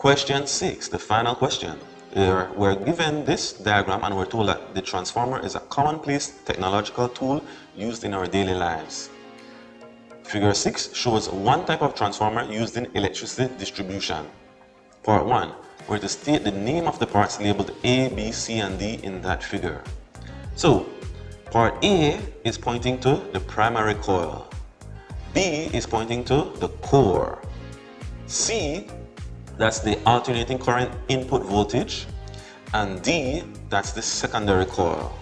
Question 6, the final question. We're given this diagram and we're told that the transformer is a commonplace technological tool used in our daily lives. Figure 6 shows one type of transformer used in electricity distribution. Part 1, we're to state the name of the parts labeled A, B, C, and D in that figure. So, part A is pointing to the primary coil. B is pointing to the core. C, that's the alternating current input voltage. And D, that's the secondary coil.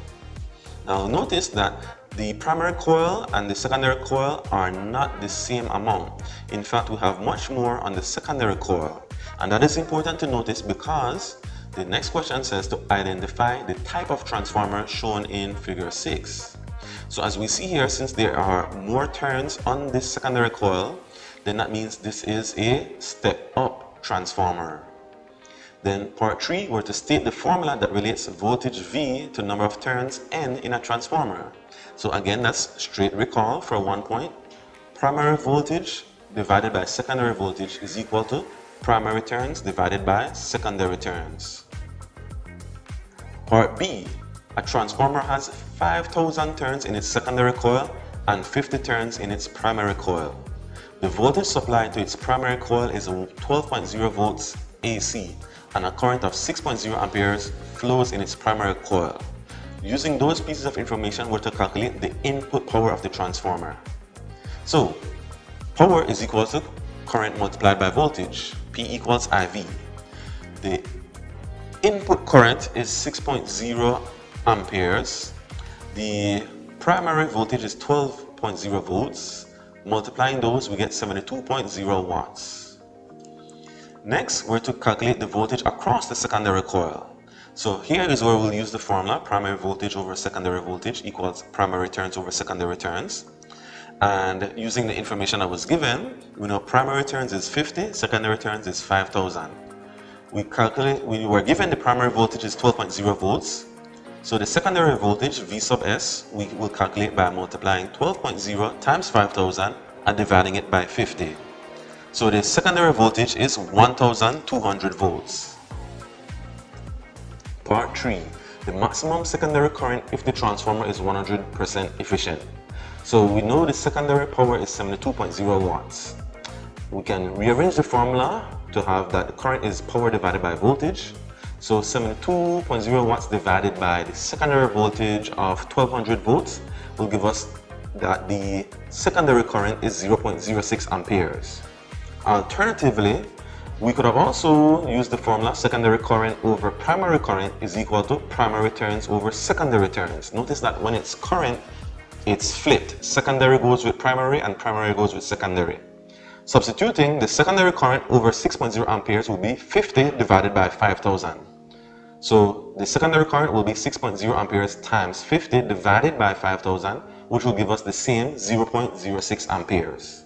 Now notice that the primary coil and the secondary coil are not the same amount. In fact, we have much more on the secondary coil. And that is important to notice because the next question says to identify the type of transformer shown in figure 6. So as we see here, since there are more turns on this secondary coil, then that means this is a step-up transformer. Then part 3, we're to state the formula that relates voltage V to number of turns N in a transformer. So again, that's straight recall for 1 point. Primary voltage divided by secondary voltage is equal to primary turns divided by secondary turns. Part B, a transformer has 5,000 turns in its secondary coil and 50 turns in its primary coil. The voltage supplied to its primary coil is 12.0 volts AC and a current of 6.0 amperes flows in its primary coil. Using those pieces of information, we're to calculate the input power of the transformer. So, power is equal to current multiplied by voltage, P equals IV. The input current is 6.0 amperes. The primary voltage is 12.0 volts. Multiplying those, we get 72.0 watts. Next, we're to calculate the voltage across the secondary coil. So here is where we'll use the formula, primary voltage over secondary voltage equals primary turns over secondary turns. And using the information I was given, we know primary turns is 50, secondary turns is 5,000. We were given the primary voltage is 12.0 volts. So the secondary voltage, V sub S, we will calculate by multiplying 12.0 times 5,000 and dividing it by 50. So the secondary voltage is 1,200 volts. Part 3, the maximum secondary current if the transformer is 100% efficient. So we know the secondary power is 72.0 watts. We can rearrange the formula to have that the current is power divided by voltage. So 72.0 watts divided by the secondary voltage of 1200 volts will give us that the secondary current is 0.06 amperes. Alternatively, we could have also used the formula secondary current over primary current is equal to primary turns over secondary turns. Notice that when it's current, it's flipped. Secondary goes with primary and primary goes with secondary. Substituting, the secondary current over 6.0 amperes will be 50 divided by 5,000. So the secondary current will be 6.0 amperes times 50 divided by 5,000, which will give us the same 0.06 amperes.